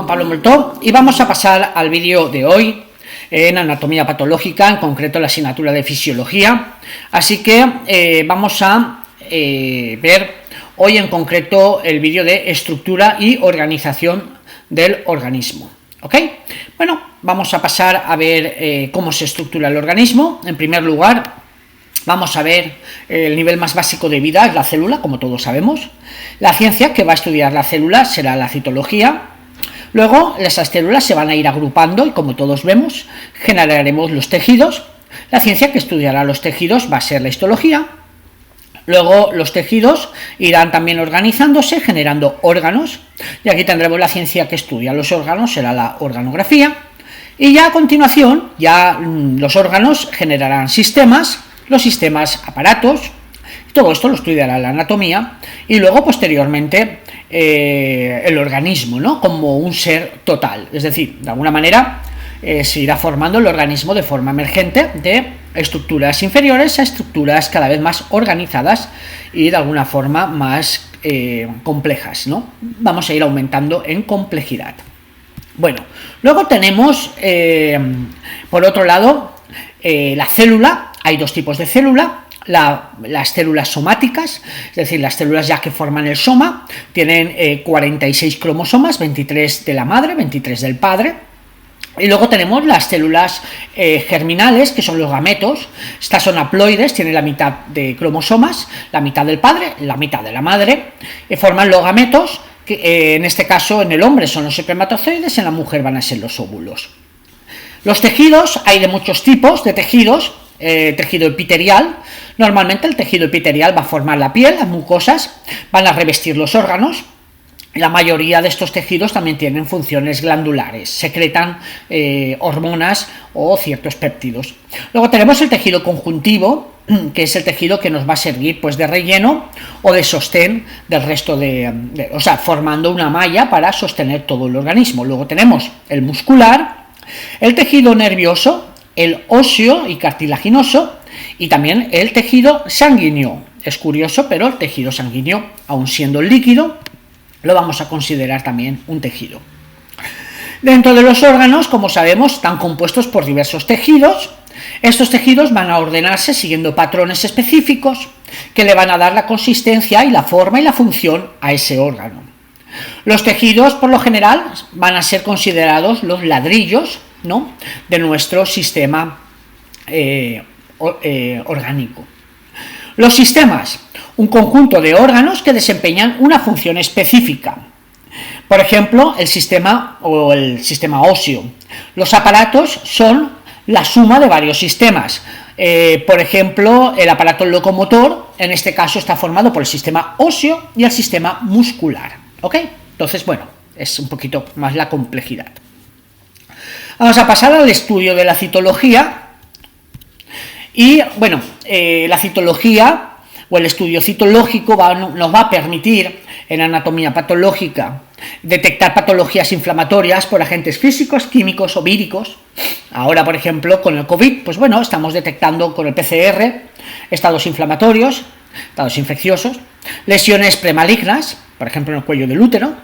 Juan Pablo Moltó y vamos a pasar al vídeo de hoy en anatomía patológica, en concreto la asignatura de fisiología. Así que vamos a ver hoy en concreto el vídeo de estructura y organización del organismo. ¿Ok? Bueno, vamos a pasar a ver cómo se estructura el organismo. En primer lugar, vamos a ver el nivel más básico de vida, es la célula, como todos sabemos. La ciencia que va a estudiar la célula será la citología. Luego, esas células se van a ir agrupando y, como todos vemos, generaremos los tejidos. La ciencia que estudiará los tejidos va a ser la histología. Luego, los tejidos irán también organizándose, generando órganos. Y aquí tendremos la ciencia que estudia los órganos, será la organografía. Y ya a continuación, los órganos generarán sistemas, los sistemas aparatos. Todo esto lo estudiará la anatomía y luego posteriormente el organismo, ¿no? Como un ser total, es decir, de alguna manera se irá formando el organismo de forma emergente de estructuras inferiores a estructuras cada vez más organizadas y de alguna forma más complejas, ¿no? Vamos a ir aumentando en complejidad. Bueno, luego tenemos por otro lado la célula. Hay dos tipos de célula. Las células somáticas, es decir, las células ya que forman el soma, tienen 46 cromosomas, 23 de la madre, 23 del padre. Y luego tenemos las células germinales, que son los gametos. Estas son haploides, tienen la mitad de cromosomas, la mitad del padre, la mitad de la madre, y forman los gametos, que en este caso en el hombre son los espermatozoides, en la mujer van a ser los óvulos. Los tejidos, hay de muchos tipos de tejidos. Tejido epitelial, normalmente el tejido epitelial va a formar la piel, las mucosas, van a revestir los órganos. La mayoría de estos tejidos también tienen funciones glandulares, secretan hormonas o ciertos péptidos. Luego tenemos el tejido conjuntivo, que es el tejido que nos va a servir pues de relleno o de sostén del resto o sea, formando una malla para sostener todo el organismo. Luego tenemos el muscular, el tejido nervioso, el óseo y cartilaginoso y también el tejido sanguíneo. Es curioso, pero el tejido sanguíneo, aun siendo líquido, lo vamos a considerar también un tejido. Dentro de los órganos, como sabemos, están compuestos por diversos tejidos. Estos tejidos van a ordenarse siguiendo patrones específicos que le van a dar la consistencia y la forma y la función a ese órgano. Los tejidos, por lo general, van a ser considerados los ladrillos, ¿no?, de nuestro sistema orgánico. Los sistemas, un conjunto de órganos que desempeñan una función específica. Por ejemplo, el sistema óseo. Los aparatos son la suma de varios sistemas. Por ejemplo, el aparato locomotor, en este caso, está formado por el sistema óseo y el sistema muscular. ¿Ok? Entonces, bueno, es un poquito más la complejidad. Vamos a pasar al estudio de la citología. Y bueno, la citología o el estudio citológico nos va a permitir en anatomía patológica detectar patologías inflamatorias por agentes físicos, químicos o víricos. Ahora, por ejemplo, con el COVID, pues bueno, estamos detectando con el PCR estados inflamatorios, estados infecciosos, lesiones premalignas, por ejemplo en el cuello del útero.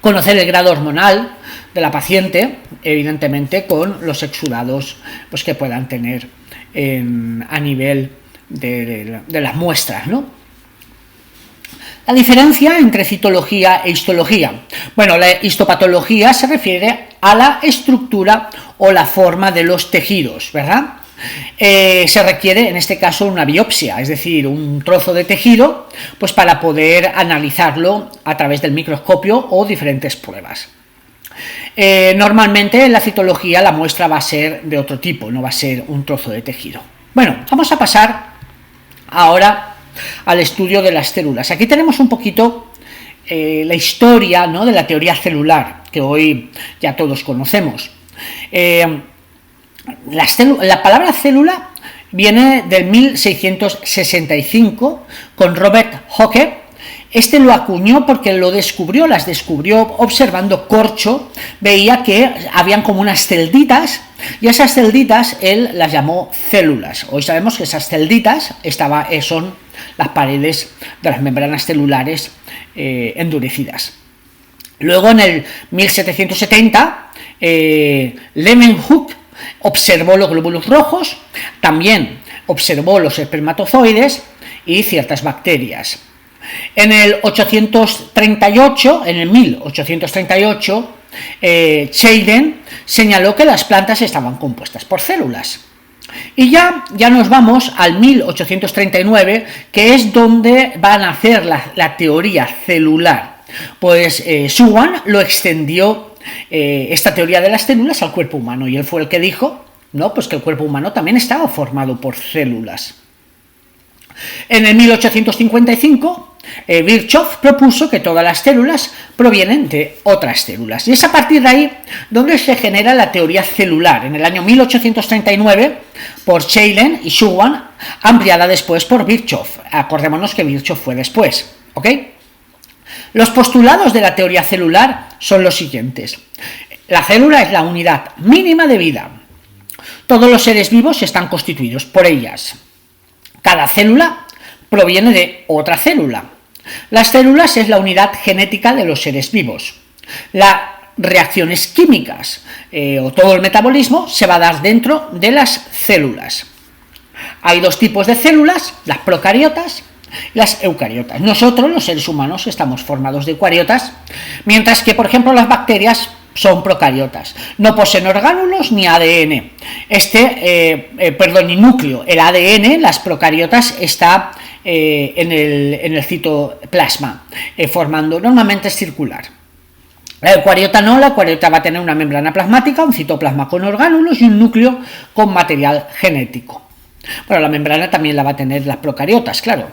Conocer el grado hormonal de la paciente, evidentemente con los exudados pues, que puedan tener a nivel de las muestras, ¿no? La diferencia entre citología e histología. Bueno, la histopatología se refiere a la estructura o la forma de los tejidos, ¿verdad? Se requiere en este caso una biopsia, es decir, un trozo de tejido, pues para poder analizarlo a través del microscopio o diferentes pruebas. Normalmente en la citología la muestra va a ser de otro tipo, no va a ser un trozo de tejido. Bueno, vamos a pasar ahora al estudio de las células. Aquí tenemos un poquito la historia, ¿no?, de la teoría celular, que hoy ya todos conocemos. La palabra célula viene del 1665 con Robert Hooke. Este lo acuñó porque las descubrió observando corcho. Veía que habían como unas celditas y esas celditas él las llamó células. Hoy sabemos que esas celditas son las paredes de las membranas celulares endurecidas. Luego, en el 1770, Leeuwenhoek observó los glóbulos rojos, también observó los espermatozoides y ciertas bacterias. En el 1838, Schleiden señaló que las plantas estaban compuestas por células. Y ya nos vamos al 1839, que es donde va a nacer la teoría celular. Pues Schwann lo extendió, esta teoría de las células, al cuerpo humano, y él fue el que dijo, no, pues que el cuerpo humano también estaba formado por células. En el 1855, Virchow propuso que todas las células provienen de otras células, y es a partir de ahí donde se genera la teoría celular, en el año 1839, por Schleiden y Schwann, ampliada después por Virchow. Acordémonos que Virchow fue después, ¿ok? Los postulados de la teoría celular son los siguientes. La célula es la unidad mínima de vida. Todos los seres vivos están constituidos por ellas. Cada célula proviene de otra célula. Las células es la unidad genética de los seres vivos. Las reacciones químicas o todo el metabolismo se va a dar dentro de las células. Hay dos tipos de células, las procariotas y las eucariotas. Nosotros, los seres humanos, estamos formados de eucariotas, mientras que, por ejemplo, las bacterias son procariotas. No poseen orgánulos ni ADN. Ni núcleo. El ADN, las procariotas, está en el citoplasma, formando, normalmente es circular. La eucariota no, la eucariota va a tener una membrana plasmática, un citoplasma con orgánulos y un núcleo con material genético. Bueno, la membrana también la va a tener las procariotas, claro.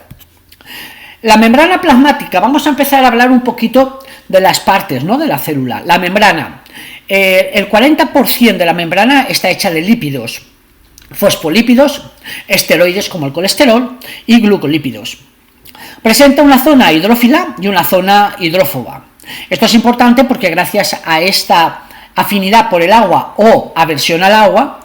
La membrana plasmática, vamos a empezar a hablar un poquito de las partes, ¿no?, de la célula. La membrana, el 40% de la membrana está hecha de lípidos, fosfolípidos, esteroides como el colesterol y glucolípidos. Presenta una zona hidrófila y una zona hidrófoba. Esto es importante porque gracias a esta afinidad por el agua o aversión al agua,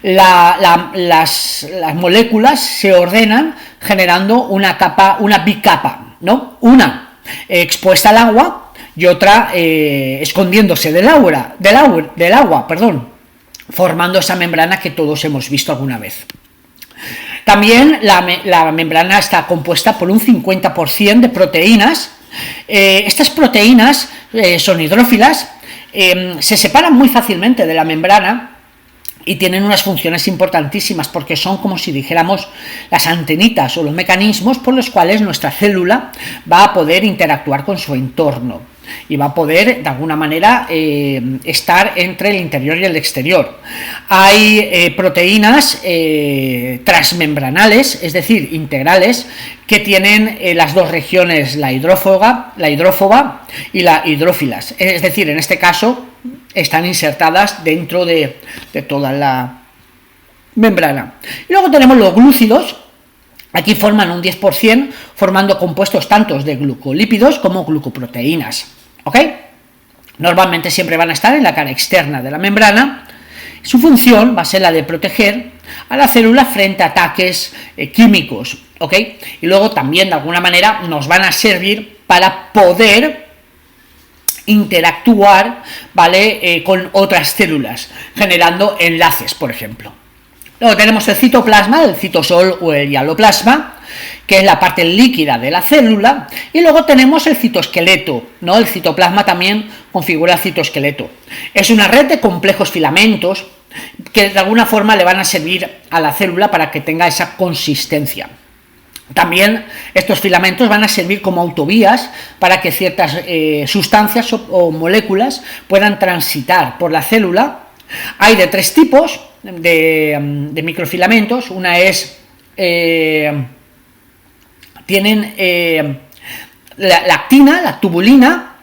las moléculas se ordenan generando una bicapa, ¿no? Una expuesta al agua y otra escondiéndose del agua, formando esa membrana que todos hemos visto alguna vez. También la membrana está compuesta por un 50% de proteínas. Estas proteínas son hidrófilas, se separan muy fácilmente de la membrana y tienen unas funciones importantísimas porque son, como si dijéramos, las antenitas o los mecanismos por los cuales nuestra célula va a poder interactuar con su entorno y va a poder, de alguna manera, estar entre el interior y el exterior. Hay proteínas transmembranales, es decir, integrales, que tienen las dos regiones, la hidrófoba y la hidrófilas. Es decir, en este caso, están insertadas dentro de toda la membrana. Y luego tenemos los glúcidos. Aquí forman un 10%, formando compuestos tanto de glucolípidos como glucoproteínas, ¿ok? Normalmente siempre van a estar en la cara externa de la membrana. Su función va a ser la de proteger a la célula frente a ataques químicos, ¿ok? Y luego también, de alguna manera, nos van a servir para poder interactuar, ¿vale?, con otras células, generando enlaces, por ejemplo. Luego tenemos el citoplasma, el citosol o el hialoplasma, que es la parte líquida de la célula, y luego tenemos el citoesqueleto, ¿no? El citoplasma también configura el citoesqueleto. Es una red de complejos filamentos que de alguna forma le van a servir a la célula para que tenga esa consistencia. También estos filamentos van a servir como autovías para que ciertas sustancias o moléculas puedan transitar por la célula. Hay de tres tipos de microfilamentos. Una es tienen la actina, la tubulina,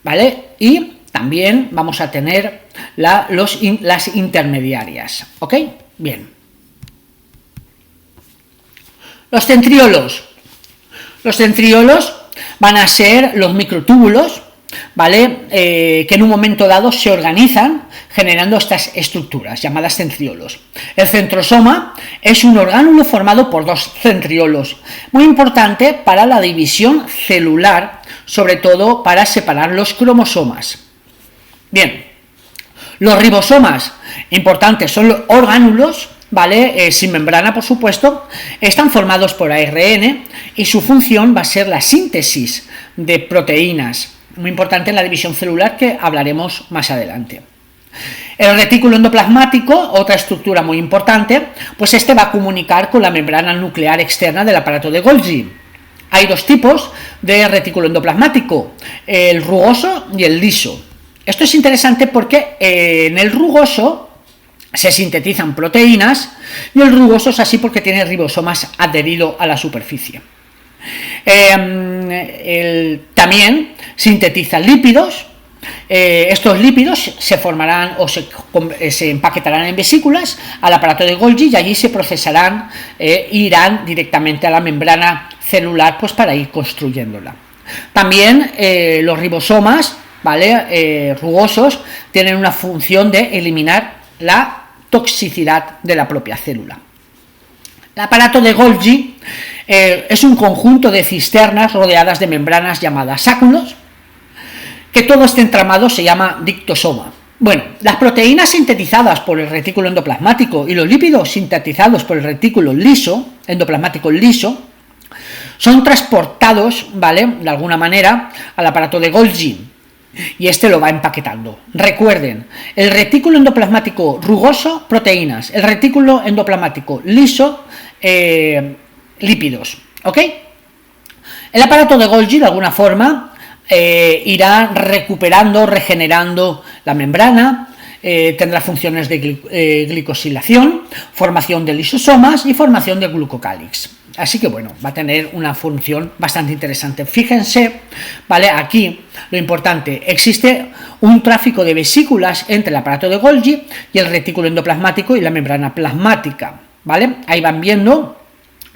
¿vale? Y también vamos a tener las intermediarias, ¿ok? Bien. Los centriolos. Los centriolos van a ser los microtúbulos ¿vale? Que en un momento dado se organizan generando estas estructuras llamadas centriolos. El centrosoma es un orgánulo formado por dos centriolos, muy importante para la división celular, sobre todo para separar los cromosomas. Bien, los ribosomas, importantes, son los orgánulos, ¿vale? Sin membrana, por supuesto, están formados por ARN y su función va a ser la síntesis de proteínas, muy importante en la división celular, que hablaremos más adelante. El retículo endoplasmático, otra estructura muy importante, pues este va a comunicar con la membrana nuclear externa del aparato de Golgi. Hay dos tipos de retículo endoplasmático, el rugoso y el liso. Esto es interesante porque en el rugoso se sintetizan proteínas y el rugoso es así porque tiene ribosomas adheridos a la superficie. También sintetiza lípidos. Estos lípidos se formarán o se empaquetarán en vesículas al aparato de Golgi y allí se procesarán e irán directamente a la membrana celular, pues para ir construyéndola. También los ribosomas, ¿vale? Rugosos, tienen una función de eliminar la toxicidad de la propia célula. El aparato de Golgi es un conjunto de cisternas rodeadas de membranas llamadas sáculos, que todo este entramado se llama dictosoma. Bueno, las proteínas sintetizadas por el retículo endoplasmático y los lípidos sintetizados por el retículo liso, endoplasmático liso, son transportados, ¿vale?, de alguna manera al aparato de Golgi y este lo va empaquetando. Recuerden, el retículo endoplasmático rugoso, proteínas; el retículo endoplasmático liso, lípidos, ¿ok? El aparato de Golgi, de alguna forma, irá recuperando, regenerando la membrana, tendrá funciones de glicosilación, formación de lisosomas y formación de glucocálix. Así que bueno, va a tener una función bastante interesante. Fíjense, ¿vale? Aquí lo importante, existe un tráfico de vesículas entre el aparato de Golgi y el retículo endoplasmático y la membrana plasmática, ¿vale? Ahí van viendo,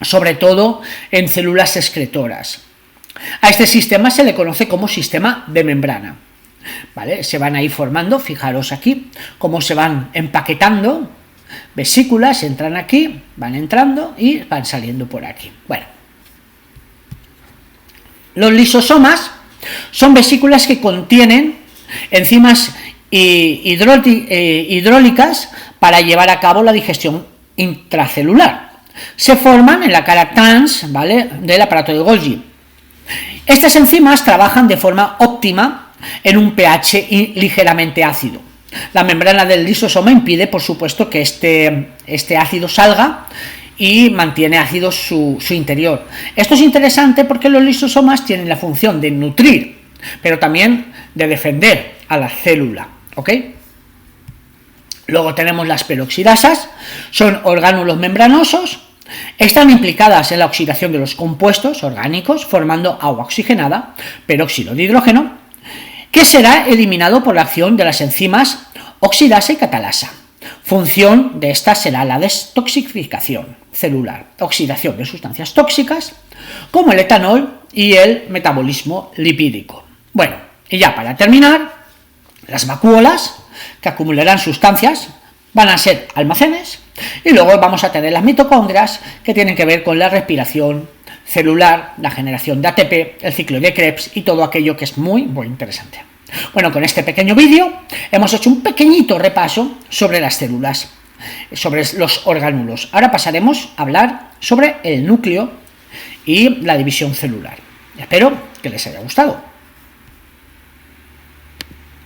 sobre todo en células excretoras. A este sistema se le conoce como sistema de membrana, ¿vale? Se van a ir formando, fijaros aquí, cómo se van empaquetando vesículas, entran aquí, van entrando y van saliendo por aquí. Bueno, los lisosomas son vesículas que contienen enzimas hidrólicas para llevar a cabo la digestión intracelular. Se forman en la cara trans, ¿vale?, del aparato de Golgi. Estas enzimas trabajan de forma óptima en un pH ligeramente ácido. La membrana del lisosoma impide, por supuesto, que este ácido salga y mantiene ácido su interior. Esto es interesante porque los lisosomas tienen la función de nutrir, pero también de defender a la célula, ¿ok? Luego tenemos las peroxidasas, son orgánulos membranosos, están implicadas en la oxidación de los compuestos orgánicos formando agua oxigenada, peróxido de hidrógeno, que será eliminado por la acción de las enzimas oxidasa y catalasa. Función de esta será la detoxificación celular, oxidación de sustancias tóxicas como el etanol y el metabolismo lipídico. Bueno, y ya para terminar, las vacuolas, que acumularán sustancias, van a ser almacenes, y luego vamos a tener las mitocondrias, que tienen que ver con la respiración celular, la generación de ATP, el ciclo de Krebs y todo aquello que es muy, muy interesante. Bueno, con este pequeño vídeo hemos hecho un pequeñito repaso sobre las células, sobre los orgánulos. Ahora pasaremos a hablar sobre el núcleo y la división celular. Espero que les haya gustado.